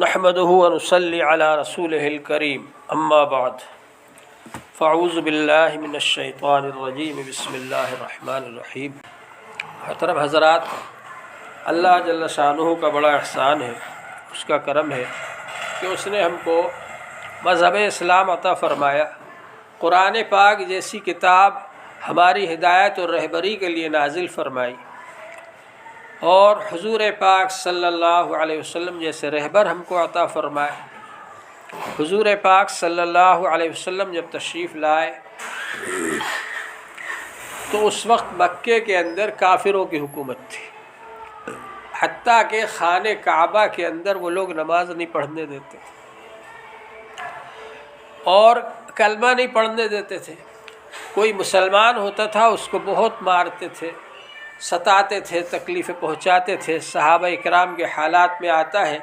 نحمده ونصلي على رسوله الكريم اما بعد فاعوذ باللہ من الشیطان الرجیم بسم اللہ الرحمن الرحیم۔ محترم حضرات، اللہ جل شانہ کا بڑا احسان ہے، اس کا کرم ہے کہ اس نے ہم کو مذہب اسلام عطا فرمایا، قرآن پاک جیسی کتاب ہماری ہدایت اور رہبری کے لیے نازل فرمائی، اور حضور پاک صلی اللہ علیہ وسلم جیسے رہبر ہم کو عطا فرمائے۔ حضور پاک صلی اللہ علیہ وسلم جب تشریف لائے تو اس وقت مکے کے اندر کافروں کی حکومت تھی، حتیٰ کہ خانہ کعبہ کے اندر وہ لوگ نماز نہیں پڑھنے دیتے اور کلمہ نہیں پڑھنے دیتے تھے۔ کوئی مسلمان ہوتا تھا اس کو بہت مارتے تھے، ستاتے تھے، تکلیفیں پہنچاتے تھے۔ صحابہ اکرام کے حالات میں آتا ہے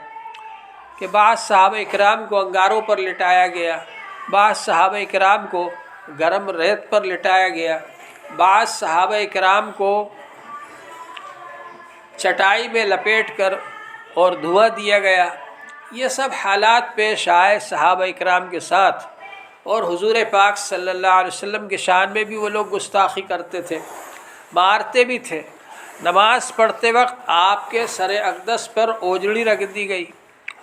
کہ بعض صحابہ اکرام کو انگاروں پر لٹایا گیا، بعض صحابہ اکرام کو گرم ریت پر لٹایا گیا، بعض صحابہ اکرام کو چٹائی میں لپیٹ کر اور دھواں دیا گیا۔ یہ سب حالات پیش آئے صحابہ اکرام کے ساتھ، اور حضور پاک صلی اللہ علیہ وسلم کے شان میں بھی وہ لوگ گستاخی کرتے تھے، مارتے بھی تھے۔ نماز پڑھتے وقت آپ کے سر اقدس پر اوجڑی رکھ دی گئی۔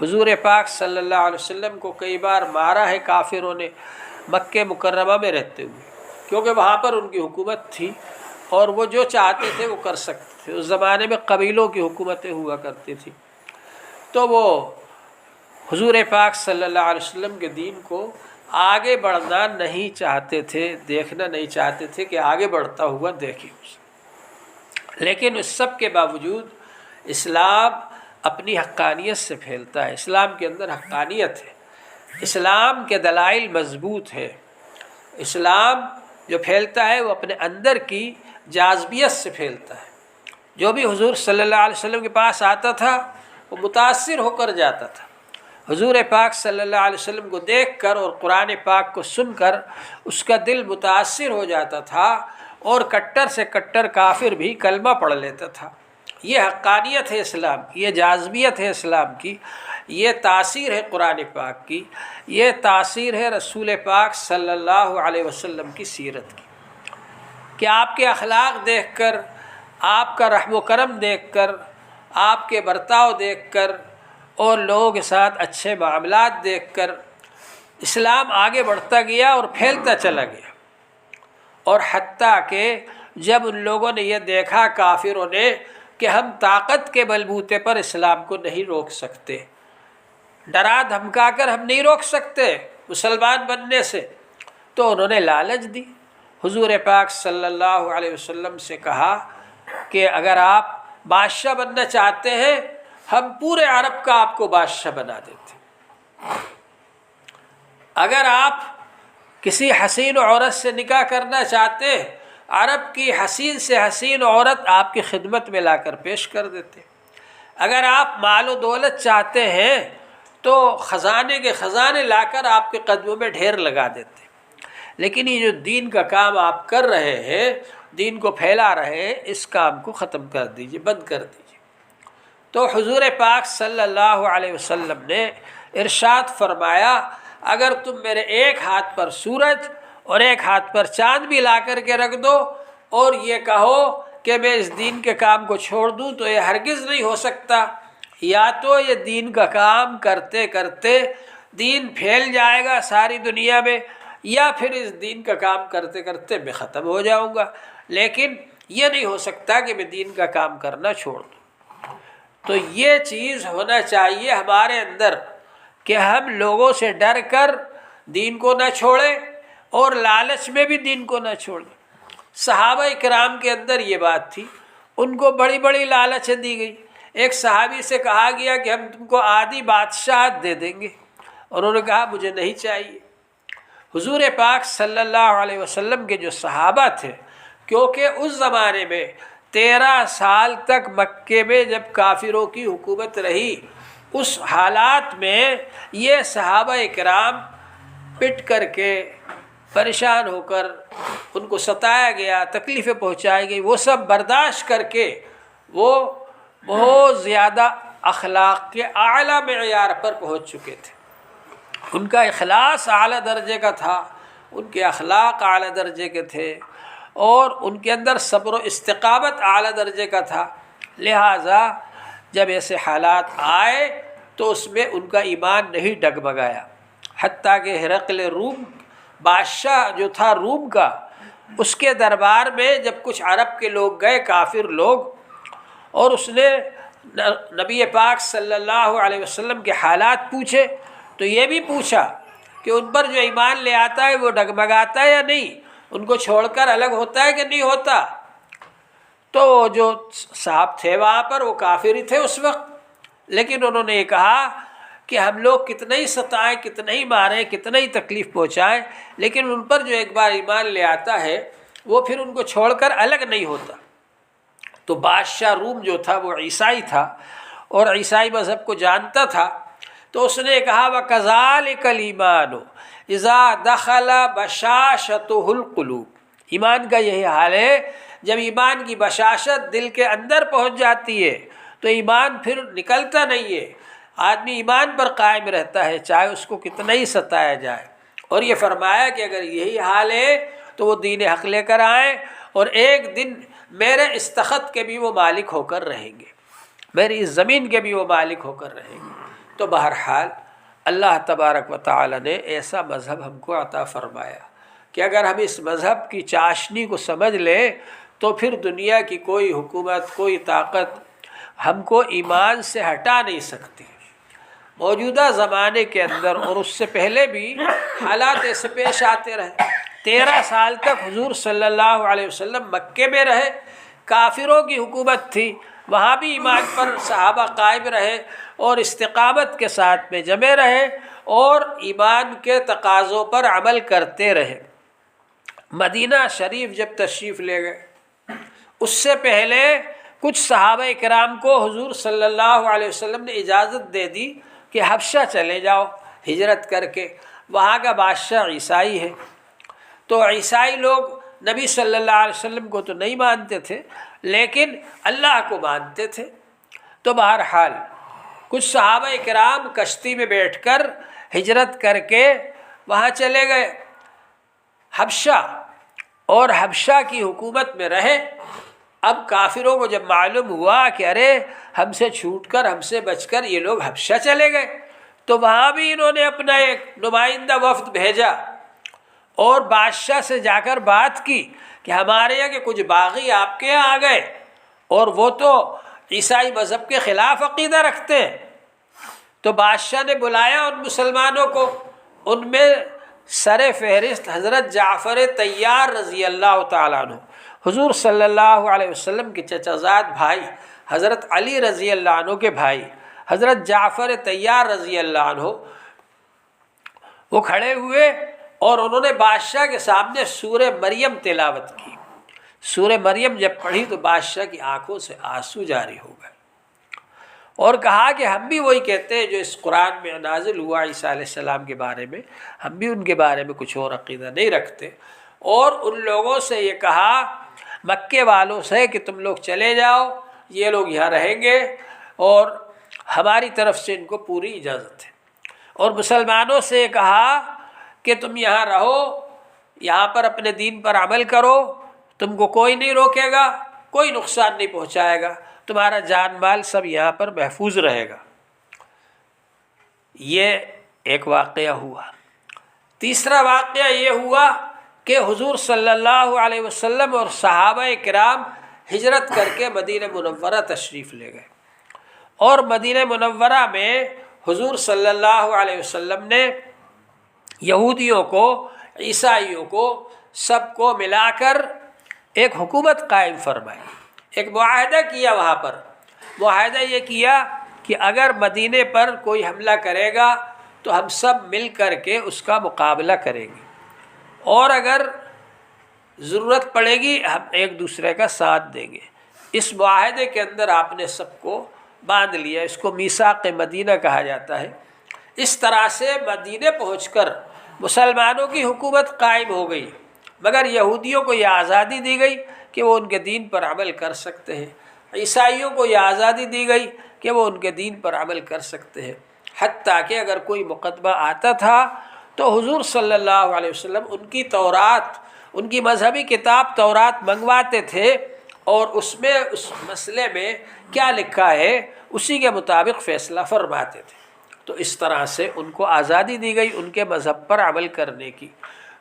حضور پاک صلی اللہ علیہ وسلم کو کئی بار مارا ہے کافروں نے مکہ مکرمہ میں رہتے ہوئے، کیونکہ وہاں پر ان کی حکومت تھی اور وہ جو چاہتے تھے وہ کر سکتے تھے۔ اس زمانے میں قبیلوں کی حکومتیں ہوا کرتی تھیں، تو وہ حضور پاک صلی اللہ علیہ وسلم کے دین کو آگے بڑھنا نہیں چاہتے تھے، دیکھنا نہیں چاہتے تھے کہ آگے بڑھتا ہوا دیکھیں اسے۔ لیکن اس سب کے باوجود اسلام اپنی حقانیت سے پھیلتا ہے، اسلام کے اندر حقانیت ہے، اسلام کے دلائل مضبوط ہے۔ اسلام جو پھیلتا ہے وہ اپنے اندر کی جاذبیت سے پھیلتا ہے۔ جو بھی حضور صلی اللہ علیہ وسلم کے پاس آتا تھا وہ متاثر ہو کر جاتا تھا۔ حضور پاک صلی اللہ علیہ وسلم کو دیکھ کر اور قرآن پاک کو سن کر اس کا دل متاثر ہو جاتا تھا، اور کٹر سے کٹر کافر بھی کلمہ پڑھ لیتا تھا۔ یہ حقانیت ہے اسلام کی، یہ جاذبیت ہے اسلام کی، یہ تاثیر ہے قرآن پاک کی، یہ تاثیر ہے رسول پاک صلی اللہ علیہ وسلم کی سیرت کی، کہ آپ کے اخلاق دیکھ کر، آپ کا رحم و کرم دیکھ کر، آپ کے برتاؤ دیکھ کر اور لوگوں کے ساتھ اچھے معاملات دیکھ کر اسلام آگے بڑھتا گیا اور پھیلتا چلا گیا۔ اور حتیٰ کہ جب ان لوگوں نے یہ دیکھا کافروں نے کہ ہم طاقت کے بلبوتے پر اسلام کو نہیں روک سکتے، ڈرا دھمکا کر ہم نہیں روک سکتے مسلمان بننے سے، تو انہوں نے لالچ دی۔ حضور پاک صلی اللہ علیہ وسلم سے کہا کہ اگر آپ بادشاہ بننا چاہتے ہیں ہم پورے عرب کا آپ کو بادشاہ بنا دیتے، اگر آپ کسی حسین عورت سے نکاح کرنا چاہتے ہیں عرب کی حسین سے حسین عورت آپ کی خدمت میں لا کر پیش کر دیتے، اگر آپ مال و دولت چاہتے ہیں تو خزانے کے خزانے لا کر آپ کے قدموں میں ڈھیر لگا دیتے۔ لیکن یہ جو دین کا کام آپ کر رہے ہیں، دین کو پھیلا رہے ہیں، اس کام کو ختم کر دیجئے، بند کر دیجئے۔ تو حضور پاک صلی اللہ علیہ وسلم نے ارشاد فرمایا، اگر تم میرے ایک ہاتھ پر سورج اور ایک ہاتھ پر چاند بھی لا کر کے رکھ دو اور یہ کہو کہ میں اس دین کے کام کو چھوڑ دوں، تو یہ ہرگز نہیں ہو سکتا۔ یا تو یہ دین کا کام کرتے کرتے دین پھیل جائے گا ساری دنیا میں، یا پھر اس دین کا کام کرتے کرتے میں ختم ہو جاؤں گا، لیکن یہ نہیں ہو سکتا کہ میں دین کا کام کرنا چھوڑ دوں۔ تو یہ چیز ہونا چاہیے ہمارے اندر کہ ہم لوگوں سے ڈر کر دین کو نہ چھوڑیں اور لالچ میں بھی دین کو نہ چھوڑیں۔ صحابہ اکرام کے اندر یہ بات تھی، ان کو بڑی بڑی لالچیں دی گئی۔ ایک صحابی سے کہا گیا کہ ہم تم کو آدھی بادشاہت دے دیں گے، انہوں نے کہا مجھے نہیں چاہیے۔ حضور پاک صلی اللہ علیہ وسلم کے جو صحابہ تھے، کیونکہ اس زمانے میں 13 سال تک مکے میں جب کافروں کی حکومت رہی، اس حالات میں یہ صحابہ اکرام پٹ کر کے، پریشان ہو کر، ان کو ستایا گیا، تکلیفیں پہنچائی گئی، وہ سب برداشت کر کے وہ بہت زیادہ اخلاق کے اعلیٰ معیار پر پہنچ چکے تھے، ان کا اخلاص اعلیٰ درجے کا تھا، ان کے اخلاق اعلیٰ درجے کے تھے، اور ان کے اندر صبر و استقامت اعلیٰ درجے کا تھا۔ لہٰذا جب ایسے حالات آئے تو اس میں ان کا ایمان نہیں ڈگمگایا، حتیٰ کہ ہرقل روم بادشاہ جو تھا روم کا، اس کے دربار میں جب کچھ عرب کے لوگ گئے، کافر لوگ، اور اس نے نبی پاک صلی اللہ علیہ وسلم کے حالات پوچھے، تو یہ بھی پوچھا کہ ان پر جو ایمان لے آتا ہے وہ ڈگمگاتا ہے یا نہیں، ان کو چھوڑ کر الگ ہوتا ہے کہ نہیں ہوتا؟ تو جو صاحب تھے وہاں پر وہ کافر ہی تھے اس وقت، لیکن انہوں نے یہ کہا کہ ہم لوگ کتنے ہی ستائیں، کتنے ہی ماریں، کتنے ہی تکلیف پہنچائیں، لیکن ان پر جو ایک بار ایمان لے آتا ہے وہ پھر ان کو چھوڑ کر الگ نہیں ہوتا۔ تو بادشاہ روم جو تھا وہ عیسائی تھا اور عیسائی مذہب کو جانتا تھا، تو اس نے کہا وَكَذَلِكَ الْإِيمَانُ إِذَا دَخَلَ بَشَاشَتُهُ الْقُلُوبِ، ایمان کا یہی حال ہے، جب ایمان کی بشاشت دل کے اندر پہنچ جاتی ہے تو ایمان پھر نکلتا نہیں ہے، آدمی ایمان پر قائم رہتا ہے چاہے اس کو کتنا ہی ستایا جائے۔ اور یہ فرمایا کہ اگر یہی حال ہے تو وہ دین حق لے کر آئیں، اور ایک دن میرے اس تخت کے بھی وہ مالک ہو کر رہیں گے، میری اس زمین کے بھی وہ مالک ہو کر رہیں گے۔ تو بہرحال اللہ تبارک و تعالی نے ایسا مذہب ہم کو عطا فرمایا کہ اگر ہم اس مذہب کی چاشنی کو سمجھ لیں تو پھر دنیا کی کوئی حکومت، کوئی طاقت ہم کو ایمان سے ہٹا نہیں سکتی۔ موجودہ زمانے کے اندر اور اس سے پہلے بھی حالات ایسے پیش آتے رہے۔ 13 سال تک حضور صلی اللہ علیہ وسلم مکے میں رہے، کافروں کی حکومت تھی، وہاں بھی ایمان پر صحابہ قائم رہے اور استقامت کے ساتھ میں جمے رہے اور ایمان کے تقاضوں پر عمل کرتے رہے۔ مدینہ شریف جب تشریف لے گئے، اس سے پہلے کچھ صحابہ کرام کو حضور صلی اللہ علیہ وسلم نے اجازت دے دی کہ حبشہ چلے جاؤ ہجرت کر کے، وہاں کا بادشاہ عیسائی ہے۔ تو عیسائی لوگ نبی صلی اللہ علیہ وسلم کو تو نہیں مانتے تھے لیکن اللہ کو مانتے تھے۔ تو بہرحال کچھ صحابہ کرام کشتی میں بیٹھ کر ہجرت کر کے وہاں چلے گئے حبشہ، اور حبشہ کی حکومت میں رہے۔ اب کافروں کو جب معلوم ہوا کہ ارے ہم سے چھوٹ کر، ہم سے بچ کر یہ لوگ حبشہ چلے گئے، تو وہاں بھی انہوں نے اپنا ایک نمائندہ وفد بھیجا اور بادشاہ سے جا کر بات کی کہ ہمارے یہاں کے کچھ باغی آپ کے یہاں آ گئے اور وہ تو عیسائی مذہب کے خلاف عقیدہ رکھتے ہیں۔ تو بادشاہ نے بلایا ان مسلمانوں کو، ان میں سر فہرست حضرت جعفر طیار رضی اللہ تعالیٰ عنہ، حضور صلی اللہ علیہ وسلم کے چچا زاد بھائی حضرت علی رضی اللہ عنہ کے بھائی حضرت جعفر طیار رضی اللہ عنہ، وہ کھڑے ہوئے اور انہوں نے بادشاہ کے سامنے سورہ مریم تلاوت کی۔ سورہ مریم جب پڑھی تو بادشاہ کی آنکھوں سے آنسو جاری ہو گئے اور کہا کہ ہم بھی وہی کہتے ہیں جو اس قرآن میں نازل ہوا عیسیٰ علیہ السلام کے بارے میں، ہم بھی ان کے بارے میں کچھ اور عقیدہ نہیں رکھتے۔ اور ان لوگوں سے یہ کہا، مکے والوں سے، کہ تم لوگ چلے جاؤ، یہ لوگ یہاں رہیں گے اور ہماری طرف سے ان کو پوری اجازت ہے۔ اور مسلمانوں سے یہ کہا کہ تم یہاں رہو، یہاں پر اپنے دین پر عمل کرو، تم کو کوئی نہیں روکے گا، کوئی نقصان نہیں پہنچائے گا، تمہارا جان مال سب یہاں پر محفوظ رہے گا۔ یہ ایک واقعہ ہوا۔ تیسرا واقعہ یہ ہوا کہ حضور صلی اللہ علیہ وسلم اور صحابہ کرام ہجرت کر کے مدینہ منورہ تشریف لے گئے، اور مدینہ منورہ میں حضور صلی اللہ علیہ وسلم نے یہودیوں کو، عیسائیوں کو، سب کو ملا کر ایک حکومت قائم فرمائی، ایک معاہدہ کیا۔ وہاں پر معاہدہ یہ کیا کہ اگر مدینے پر کوئی حملہ کرے گا تو ہم سب مل کر کے اس کا مقابلہ کریں گے، اور اگر ضرورت پڑے گی ہم ایک دوسرے کا ساتھ دیں گے۔ اس معاہدے کے اندر آپ نے سب کو باندھ لیا، اس کو میثاق مدینہ کہا جاتا ہے۔ اس طرح سے مدینے پہنچ کر مسلمانوں کی حکومت قائم ہو گئی، مگر یہودیوں کو یہ آزادی دی گئی کہ وہ ان کے دین پر عمل کر سکتے ہیں، عیسائیوں کو یہ آزادی دی گئی کہ وہ ان کے دین پر عمل کر سکتے ہیں۔ حتیٰ کہ اگر کوئی مقدمہ آتا تھا تو حضور صلی اللہ علیہ وسلم ان کی تورات، ان کی مذہبی کتاب تورات منگواتے تھے، اور اس میں اس مسئلے میں کیا لکھا ہے اسی کے مطابق فیصلہ فرماتے تھے۔ تو اس طرح سے ان کو آزادی دی گئی ان کے مذہب پر عمل کرنے کی۔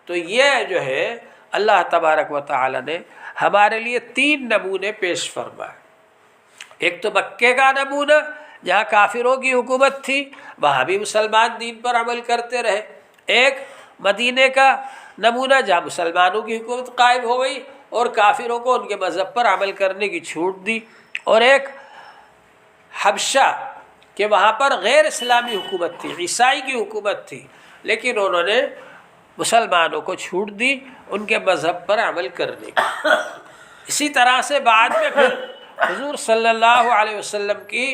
تو یہ جو ہے اللہ تبارک و تعالی نے ہمارے لیے 3 نمونے پیش فرمائے۔ ایک تو مکے کا نمونہ جہاں کافروں کی حکومت تھی، وہاں بھی مسلمان دین پر عمل کرتے رہے۔ ایک مدینے کا نمونہ جہاں مسلمانوں کی حکومت قائم ہو گئی اور کافروں کو ان کے مذہب پر عمل کرنے کی چھوٹ دی۔ اور ایک حبشہ کہ وہاں پر غیر اسلامی حکومت تھی، عیسائی کی حکومت تھی، لیکن انہوں نے مسلمانوں کو چھوٹ دی ان کے مذہب پر عمل کرنے کی۔ اسی طرح سے بعد میں پھر حضور صلی اللہ علیہ وسلم کی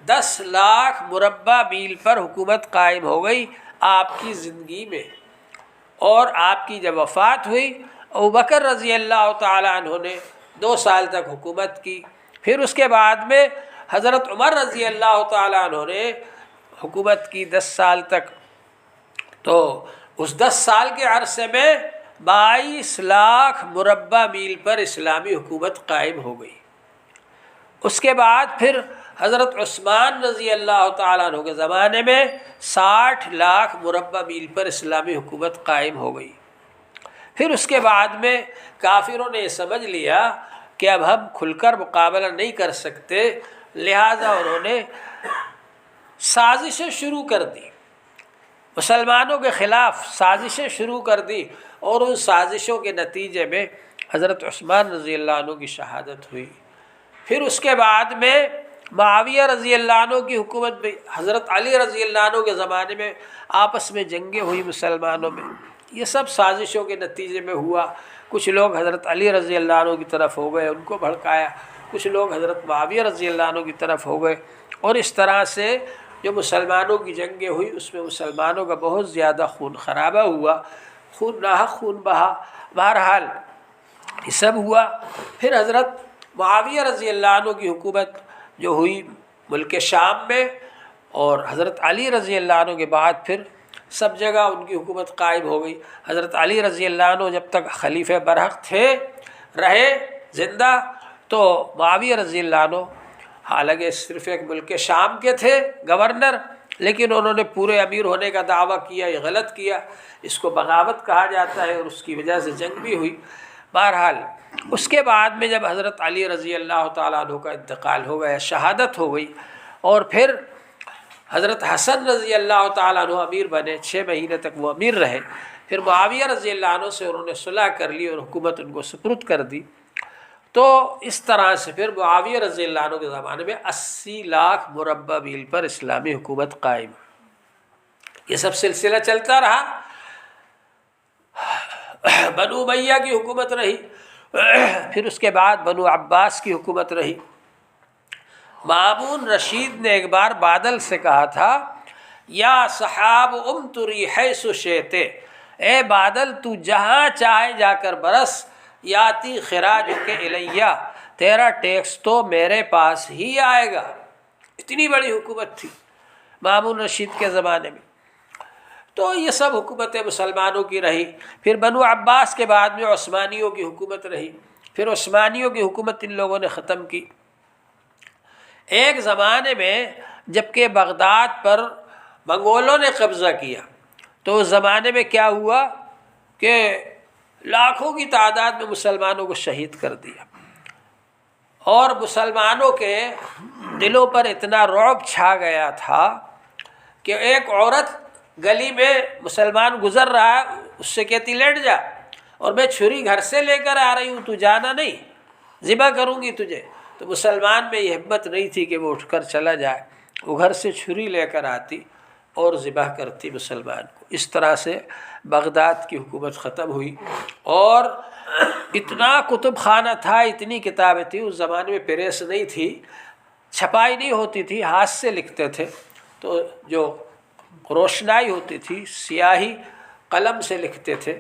10 لاکھ مربع میل پر حکومت قائم ہو گئی آپ کی زندگی میں، اور آپ کی جب وفات ہوئی ابوبکر رضی اللہ تعالیٰ عنہ نے 2 سال تک حکومت کی۔ پھر اس کے بعد میں حضرت عمر رضی اللہ تعالیٰ عنہ نے حکومت کی 10 سال تک۔ تو اس 10 سال کے عرصے میں 22 لاکھ مربع میل پر اسلامی حکومت قائم ہو گئی۔ اس کے بعد پھر حضرت عثمان رضی اللہ تعالیٰ عنہ کے زمانے میں 60 لاکھ مربع میل پر اسلامی حکومت قائم ہو گئی۔ پھر اس کے بعد میں کافروں نے یہ سمجھ لیا کہ اب ہم کھل کر مقابلہ نہیں کر سکتے، لہٰذا انہوں نے سازشیں شروع کر دی، مسلمانوں کے خلاف سازشیں شروع کر دی، اور ان سازشوں کے نتیجے میں حضرت عثمان رضی اللہ عنہ کی شہادت ہوئی۔ پھر اس کے بعد میں معاویہ رضی اللہ عنہ کی حکومت میں، حضرت علی رضی اللہ عنہ کے زمانے میں آپس میں جنگیں ہوئی مسلمانوں میں، یہ سب سازشوں کے نتیجے میں ہوا۔ کچھ لوگ حضرت علی رضی اللہ عنہ کی طرف ہو گئے، ان کو بھڑکایا، کچھ لوگ حضرت معاویہ رضی اللہ عنہ کی طرف ہو گئے، اور اس طرح سے جو مسلمانوں کی جنگیں ہوئی اس میں مسلمانوں کا بہت زیادہ خون خرابہ ہوا، ناحق خون بہا۔ بہرحال یہ سب ہوا۔ پھر حضرت معاویہ رضی اللہ عنہ کی حکومت جو ہوئی ملک شام میں، اور حضرت علی رضی اللہ عنہ کے بعد پھر سب جگہ ان کی حکومت قائم ہو گئی۔ حضرت علی رضی اللہ عنہ جب تک خلیفہ برحق تھے، رہے زندہ، تو معاویہ رضی اللہ عنہ حالانکہ صرف ایک ملک شام کے تھے گورنر، لیکن انہوں نے پورے امیر ہونے کا دعویٰ کیا، یہ غلط کیا، اس کو بغاوت کہا جاتا ہے، اور اس کی وجہ سے جنگ بھی ہوئی۔ بہرحال اس کے بعد میں جب حضرت علی رضی اللہ تعالیٰ عنہ کا انتقال ہو گیا، شہادت ہو گئی، اور پھر حضرت حسن رضی اللہ تعالیٰ عنہ امیر بنے، 6 مہینے تک وہ امیر رہے۔ پھر معاویہ رضی اللہ عنہ سے انہوں نے صلح کر لی اور حکومت ان کو سپرد کر دی۔ تو اس طرح سے پھر معاویہ رضی اللہ عنہ کے زمانے میں 80 لاکھ مربع میل پر اسلامی حکومت قائم۔ یہ سب سلسلہ چلتا رہا۔ بنو امیہ کی حکومت رہی، پھر اس کے بعد بنو عباس کی حکومت رہی۔ مامون رشید نے ایک بار بادل سے کہا تھا، یا سحاب امطری حیث شئت، اے بادل تو جہاں چاہے جا کر برس، یاتی خراجک الیہ، تیرا ٹیکس تو میرے پاس ہی آئے گا۔ اتنی بڑی حکومت تھی مامون رشید کے زمانے میں۔ تو یہ سب حکومتیں مسلمانوں کی رہی۔ پھر بنو عباس کے بعد میں عثمانیوں کی حکومت رہی، پھر عثمانیوں کی حکومت ان لوگوں نے ختم کی۔ ایک زمانے میں جب کہ بغداد پر منگولوں نے قبضہ کیا، تو اس زمانے میں کیا ہوا کہ لاکھوں کی تعداد میں مسلمانوں کو شہید کر دیا، اور مسلمانوں کے دلوں پر اتنا رعب چھا گیا تھا کہ ایک عورت گلی میں مسلمان گزر رہا ہے، اس سے کہتی لیٹ جا، اور میں چھری گھر سے لے کر آ رہی ہوں، تو جانا نہیں، ذبح کروں گی تجھے۔ تو مسلمان میں یہ ہمت نہیں تھی کہ وہ اٹھ کر چلا جائے، وہ گھر سے چھری لے کر آتی اور ذبح کرتی مسلمان کو۔ اس طرح سے بغداد کی حکومت ختم ہوئی، اور اتنا کتب خانہ تھا، اتنی کتابیں تھیں، اس زمانے میں پریس نہیں تھی، چھپائی نہیں ہوتی تھی، ہاتھ سے لکھتے تھے، تو جو روشنائی ہوتی تھی سیاہی قلم سے لکھتے تھے۔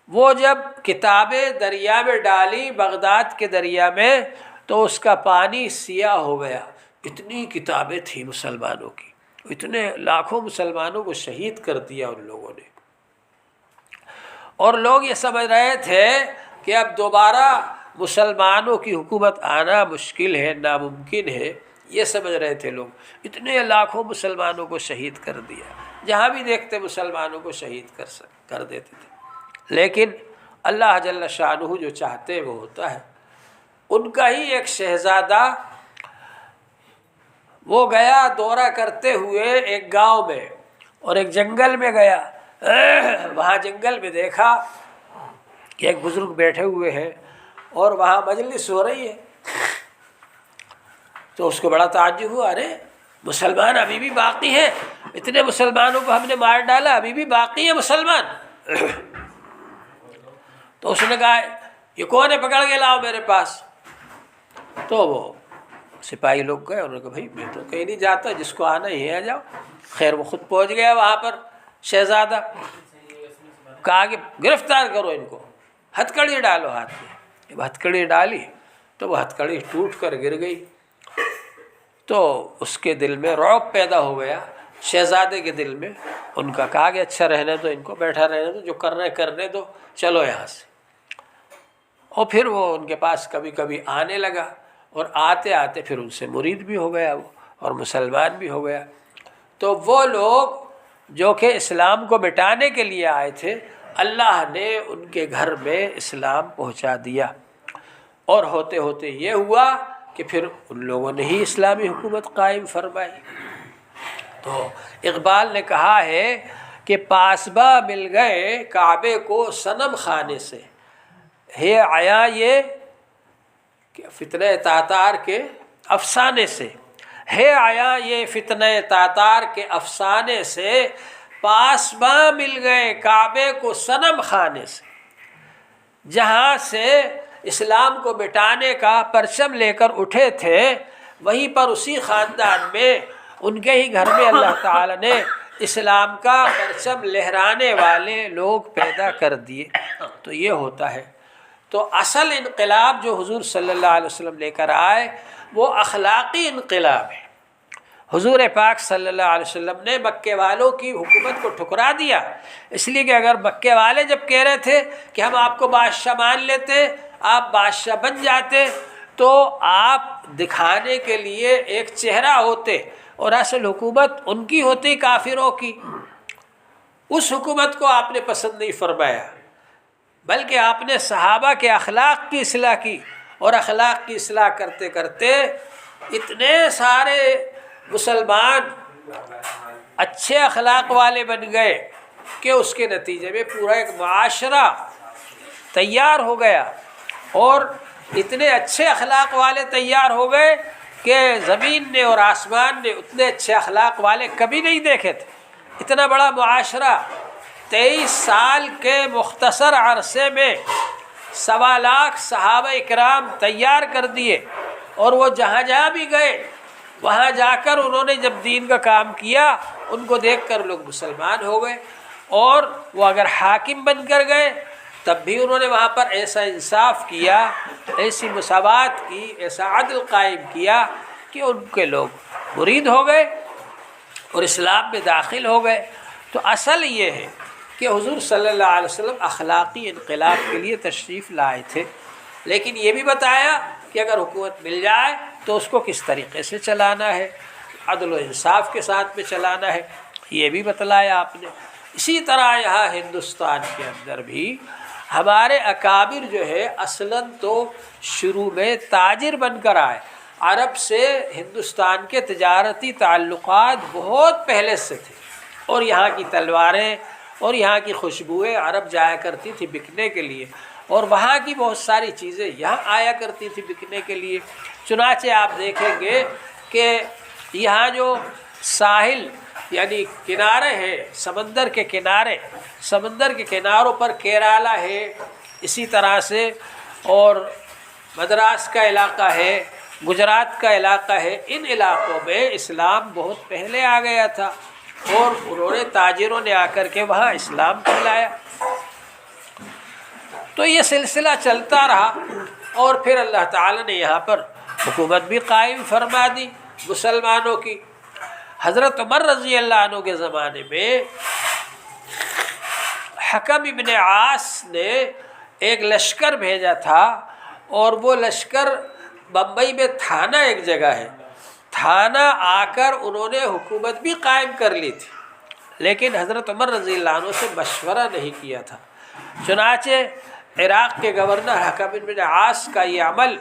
وہ جب کتابیں دریا میں ڈالی، بغداد کے دریا میں، تو اس کا پانی سیاہ ہو گیا، اتنی کتابیں تھیں مسلمانوں کی، اتنے لاکھوں مسلمانوں کو شہید کر دیا ان لوگوں نے، اور لوگ یہ سمجھ رہے تھے کہ اب دوبارہ مسلمانوں کی حکومت آنا مشکل ہے، ناممکن ہے، یہ سمجھ رہے تھے لوگ، اتنے لاکھوں مسلمانوں کو شہید کر دیا، جہاں بھی دیکھتے مسلمانوں کو شہید کر دیتے تھے۔ لیکن اللہ جل شانہ جو چاہتے وہ ہوتا ہے۔ ان کا ہی ایک شہزادہ وہ گیا دورہ کرتے ہوئے ایک گاؤں میں، اور ایک جنگل میں گیا، وہاں جنگل میں دیکھا کہ ایک بزرگ بیٹھے ہوئے ہیں اور وہاں مجلس ہو رہی ہے، تو اس کو بڑا تعجب ہوا، ارے مسلمان ابھی بھی باقی ہیں، اتنے مسلمانوں کو ہم نے مار ڈالا، ابھی بھی باقی ہیں مسلمان۔ تو اس نے کہا یہ کون ہے، پکڑ کے لاؤ میرے پاس۔ تو وہ سپاہی لوگ گئے، انہوں نے کہا بھائی میں تو کہیں نہیں جاتا، جس کو آنا ہی ہے آ جاؤ۔ خیر وہ خود پہنچ گیا وہاں پر شہزادہ، کہا کہ گرفتار کرو ان کو، ہتھکڑی ڈالو ہاتھ میں۔ جب ہتھکڑی ڈالی تو وہ ہتھکڑی ٹوٹ کر گر گئی، تو اس کے دل میں رعب پیدا ہو گیا، شہزادے کے دل میں۔ ان کا کہا کہ اچھا رہنے دو ان کو، بیٹھا رہنے دو، جو کرنا ہے کرنے دو، چلو یہاں سے۔ اور پھر وہ ان کے پاس کبھی کبھی آنے لگا، اور آتے آتے پھر ان سے مرید بھی ہو گیا وہ، اور مسلمان بھی ہو گیا۔ تو وہ لوگ جو کہ اسلام کو مٹانے کے لیے آئے تھے، اللہ نے ان کے گھر میں اسلام پہنچا دیا، اور ہوتے ہوتے یہ ہوا کہ پھر ان لوگوں نے ہی اسلامی حکومت قائم فرمائی۔ تو اقبال نے کہا ہے کہ پاسباں مل گئے کعبے کو صنم خانے سے، ہے آیا یہ کہ فتنہ تاتار کے افسانے سے، ہے آیا یہ فتنہ تاتار کے افسانے سے، پاسباں مل گئے کعبے کو صنم خانے سے۔ جہاں سے اسلام کو مٹانے کا پرچم لے کر اٹھے تھے، وہیں پر اسی خاندان میں ان کے ہی گھر میں اللہ تعالی نے اسلام کا پرچم لہرانے والے لوگ پیدا کر دیے۔ تو یہ ہوتا ہے۔ تو اصل انقلاب جو حضور صلی اللہ علیہ وسلم لے کر آئے وہ اخلاقی انقلاب ہے۔ حضور پاک صلی اللہ علیہ وسلم نے مکے والوں کی حکومت کو ٹھکرا دیا، اس لیے کہ اگر مکے والے جب کہہ رہے تھے کہ ہم آپ کو بادشاہ مان لیتے، آپ بادشاہ بن جاتے، تو آپ دکھانے کے لیے ایک چہرہ ہوتے، اور اصل حکومت ان کی ہوتی کافروں کی۔ اس حکومت کو آپ نے پسند نہیں فرمایا، بلکہ آپ نے صحابہ کے اخلاق کی اصلاح کی، اور اخلاق کی اصلاح کرتے کرتے اتنے سارے مسلمان اچھے اخلاق والے بن گئے کہ اس کے نتیجے میں پورا ایک معاشرہ تیار ہو گیا، اور اتنے اچھے اخلاق والے تیار ہو گئے کہ زمین نے اور آسمان نے اتنے اچھے اخلاق والے کبھی نہیں دیکھے تھے۔ اتنا بڑا معاشرہ 23 سال کے مختصر عرصے میں 1.25 لاکھ صحابہ اکرام تیار کر دیے، اور وہ جہاں جہاں بھی گئے وہاں جا کر انہوں نے جب دین کا کام کیا، ان کو دیکھ کر لوگ مسلمان ہو گئے، اور وہ اگر حاکم بن کر گئے تب بھی انہوں نے وہاں پر ایسا انصاف کیا، ایسی مساوات کی، ایسا عدل قائم کیا کہ ان کے لوگ مرید ہو گئے اور اسلام میں داخل ہو گئے۔ تو اصل یہ ہے کہ حضور صلی اللہ علیہ وسلم اخلاقی انقلاب کے لیے تشریف لائے تھے، لیکن یہ بھی بتایا کہ اگر حکومت مل جائے تو اس کو کس طریقے سے چلانا ہے، عدل و انصاف کے ساتھ میں چلانا ہے، یہ بھی بتلایا آپ نے۔ اسی طرح یہاں ہندوستان کے اندر بھی ہمارے اکابر جو ہے اصلاً تو شروع میں تاجر بن کر آئے، عرب سے ہندوستان کے تجارتی تعلقات بہت پہلے سے تھے، اور یہاں کی تلواریں اور یہاں کی خوشبوئیں عرب جایا کرتی تھی بکنے کے لیے، اور وہاں کی بہت ساری چیزیں یہاں آیا کرتی تھی بکنے کے لیے۔ چنانچہ آپ دیکھیں گے کہ یہاں جو ساحل یعنی کنارے ہیں، سمندر کے کنارے، سمندر کے کناروں پر کیرالا ہے، اسی طرح سے اور مدراس کا علاقہ ہے، گجرات کا علاقہ ہے، ان علاقوں میں اسلام بہت پہلے آ گیا تھا، اور انہوں نے تاجروں نے آ کر کے وہاں اسلام پھیلایا۔ تو یہ سلسلہ چلتا رہا، اور پھر اللہ تعالی نے یہاں پر حکومت بھی قائم فرما دی، مسلمانوں کی۔ حضرت عمر رضی اللہ عنہ کے زمانے میں حکم ابن عاص نے ایک لشکر بھیجا تھا، اور وہ لشکر بمبئی میں تھانہ ایک جگہ ہے، تھانہ آ کر انہوں نے حکومت بھی قائم کر لی تھی، لیکن حضرت عمر رضی اللہ عنہ سے مشورہ نہیں کیا تھا۔ چنانچہ عراق کے گورنر حکم بن عاص کا یہ عمل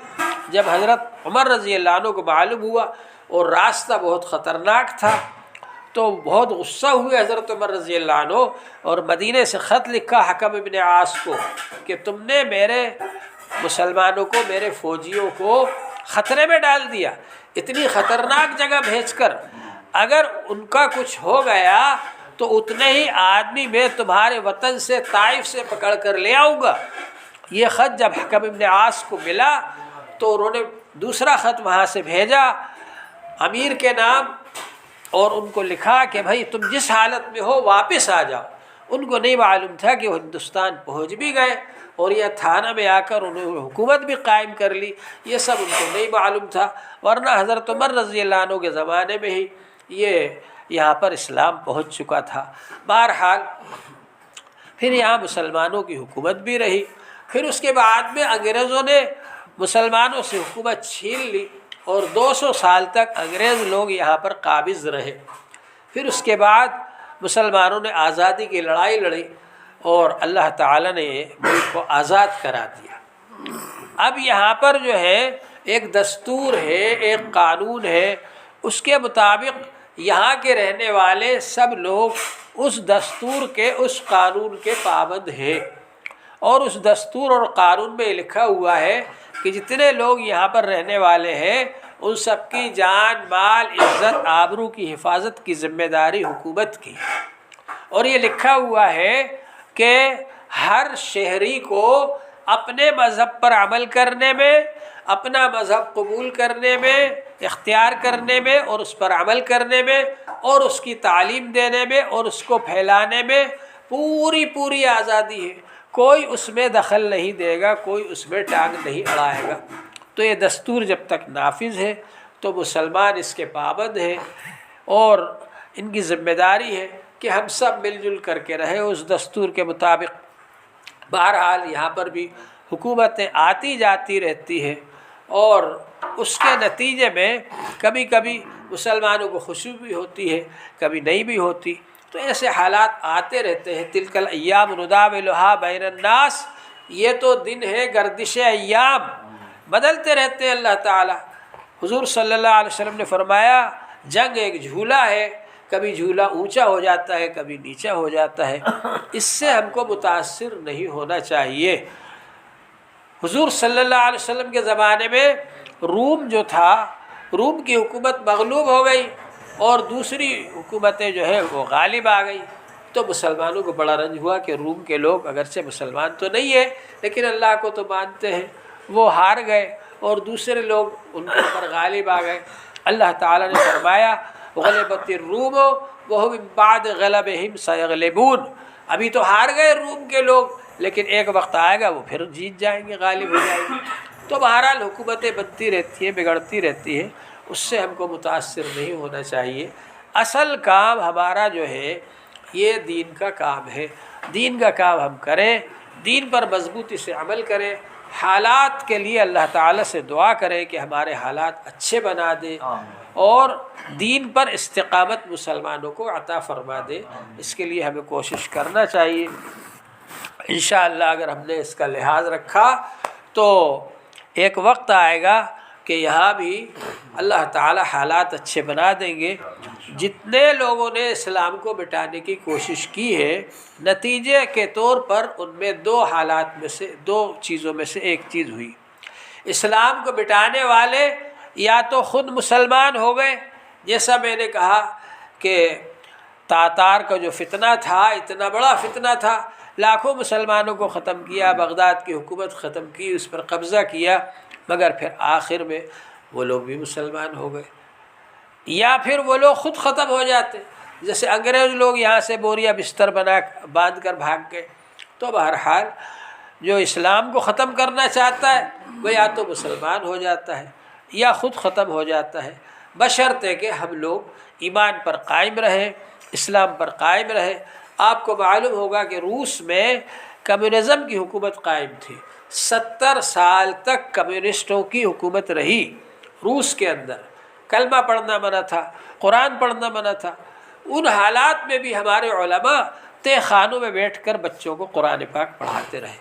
جب حضرت عمر رضی اللہ عنہ کو معلوم ہوا، اور راستہ بہت خطرناک تھا، تو بہت غصہ ہوئے حضرت عمر رضی اللہ عنہ، اور مدینے سے خط لکھا حکم ابن عاص کو کہ تم نے میرے مسلمانوں کو، میرے فوجیوں کو خطرے میں ڈال دیا، اتنی خطرناک جگہ بھیج کر، اگر ان کا کچھ ہو گیا تو اتنے ہی آدمی میں تمہارے وطن سے، طائف سے پکڑ کر لے آؤں گا۔ یہ خط جب حکم ابن عاص کو ملا تو انہوں نے دوسرا خط وہاں سے بھیجا امیر کے نام، اور ان کو لکھا کہ بھائی تم جس حالت میں ہو واپس آ جاؤ۔ ان کو نہیں معلوم تھا کہ وہ ہندوستان پہنچ بھی گئے، اور یہ تھانہ میں آ کر انہوں نے حکومت بھی قائم کر لی، یہ سب ان کو نہیں معلوم تھا، ورنہ حضرت عمر رضی اللہ عنہ کے زمانے میں ہی یہ یہاں پر اسلام پہنچ چکا تھا۔ بہرحال پھر یہاں مسلمانوں کی حکومت بھی رہی، پھر اس کے بعد میں انگریزوں نے مسلمانوں سے حکومت چھین لی، اور 200 سال تک انگریز لوگ یہاں پر قابض رہے۔ پھر اس کے بعد مسلمانوں نے آزادی کی لڑائی لڑی، اور اللہ تعالیٰ نے ملک کو آزاد کرا دیا۔ اب یہاں پر جو ہے ایک دستور ہے، ایک قانون ہے، اس کے مطابق یہاں کے رہنے والے سب لوگ اس دستور کے، اس قانون کے پابند ہیں، اور اس دستور اور قانون میں لکھا ہوا ہے کہ جتنے لوگ یہاں پر رہنے والے ہیں ان سب کی جان، مال، عزت، آبرو کی حفاظت کی ذمہ داری حکومت کی ہے۔ اور یہ لکھا ہوا ہے کہ ہر شہری کو اپنے مذہب پر عمل کرنے میں، اپنا مذہب قبول کرنے میں، اختیار کرنے میں، اور اس پر عمل کرنے میں، اور اس کی تعلیم دینے میں، اور اس کو پھیلانے میں پوری آزادی ہے۔ کوئی اس میں دخل نہیں دے گا، کوئی اس میں ٹانگ نہیں اڑائے گا۔ تو یہ دستور جب تک نافذ ہے تو مسلمان اس کے پابند ہیں، اور ان کی ذمہ داری ہے کہ ہم سب مل جل کر کے رہیں اس دستور کے مطابق۔ بہرحال یہاں پر بھی حکومتیں آتی جاتی رہتی ہیں، اور اس کے نتیجے میں کبھی کبھی مسلمانوں کو خوشی بھی ہوتی ہے، کبھی نہیں بھی ہوتی، تو ایسے حالات آتے رہتے ہیں۔ تلک الایام نداولها بین الناس، یہ تو دن ہے گردش ایام، بدلتے رہتے ہیں اللہ تعالیٰ۔ حضور صلی اللہ علیہ وسلم نے فرمایا جنگ ایک جھولا ہے، کبھی جھولا اونچا ہو جاتا ہے، کبھی نیچا ہو جاتا ہے، اس سے ہم کو متاثر نہیں ہونا چاہیے۔ حضور صلی اللہ علیہ وسلم کے زمانے میں روم جو تھا، روم کی حکومت مغلوب ہو گئی، اور دوسری حکومتیں جو ہے وہ غالب آ گئی، تو مسلمانوں کو بڑا رنج ہوا کہ روم کے لوگ اگرچہ مسلمان تو نہیں ہے لیکن اللہ کو تو مانتے ہیں، وہ ہار گئے، اور دوسرے لوگ ان کے اوپر غالب آ گئے۔ اللہ تعالیٰ نے فرمایا غلبت الروم وهم من بعد غلبهم سيغلبون، ابھی تو ہار گئے روم کے لوگ، لیکن ایک وقت آئے گا وہ پھر جیت جائیں گے، غالب ہو جائیں گے۔ تو بہرحال حکومتیں بنتی رہتی ہیں، بگڑتی رہتی ہیں، اس سے ہم کو متاثر نہیں ہونا چاہیے۔ اصل کام ہمارا جو ہے یہ دین کا کام ہے، دین کا کام ہم کریں، دین پر مضبوطی سے عمل کریں، حالات کے لیے اللہ تعالیٰ سے دعا کریں کہ ہمارے حالات اچھے بنا دے، اور دین پر استقامت مسلمانوں کو عطا فرما دے، اس کے لیے ہمیں کوشش کرنا چاہیے۔ انشاءاللہ اگر ہم نے اس کا لحاظ رکھا تو ایک وقت آئے گا کہ یہاں بھی اللہ تعالی حالات اچھے بنا دیں گے۔ جتنے لوگوں نے اسلام کو مٹانے کی کوشش کی ہے، نتیجے کے طور پر ان میں دو چیزوں میں سے ایک چیز ہوئی۔ اسلام کو مٹانے والے یا تو خود مسلمان ہو گئے، جیسا میں نے کہا کہ تاتار کا جو فتنہ تھا اتنا بڑا فتنہ تھا، لاکھوں مسلمانوں کو ختم کیا، بغداد کی حکومت ختم کی، اس پر قبضہ کیا، مگر پھر آخر میں وہ لوگ بھی مسلمان ہو گئے۔ یا پھر وہ لوگ خود ختم ہو جاتے، جیسے انگریز لوگ یہاں سے بوریا بستر باندھ کر بھاگ گئے۔ تو بہرحال جو اسلام کو ختم کرنا چاہتا ہے وہ یا تو مسلمان ہو جاتا ہے یا خود ختم ہو جاتا ہے۔ بشرطے کہ ہم لوگ ایمان پر قائم رہیں، اسلام پر قائم رہیں۔ آپ کو معلوم ہوگا کہ روس میں کمیونزم کی حکومت قائم تھی، 70 سال تک کمیونسٹوں کی حکومت رہی روس کے اندر، کلمہ پڑھنا منع تھا، قرآن پڑھنا منع تھا۔ ان حالات میں بھی ہمارے علماء تہ خانوں میں بیٹھ کر بچوں کو قرآن پاک پڑھاتے رہے،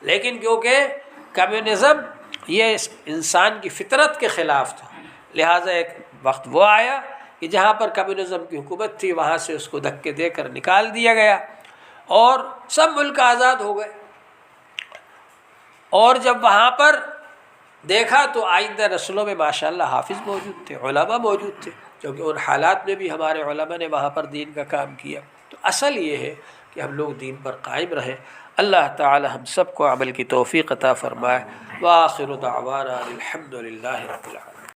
لیکن کیونکہ کمیونزم یہ انسان کی فطرت کے خلاف تھا، لہٰذا ایک وقت وہ آیا کہ جہاں پر کمیونزم کی حکومت تھی وہاں سے اس کو دھکے دے کر نکال دیا گیا اور سب ملک آزاد ہو گئے۔ اور جب وہاں پر دیکھا تو آئندہ نسلوں میں ماشاءاللہ حافظ موجود تھے، علماء موجود تھے، کیونکہ ان حالات میں بھی ہمارے علماء نے وہاں پر دین کا کام کیا۔ تو اصل یہ ہے کہ ہم لوگ دین پر قائم رہیں۔ اللہ تعالی ہم سب کو عمل کی توفیق عطا فرمائے۔ وآخر دعوانا الحمد للہ رب العالمین۔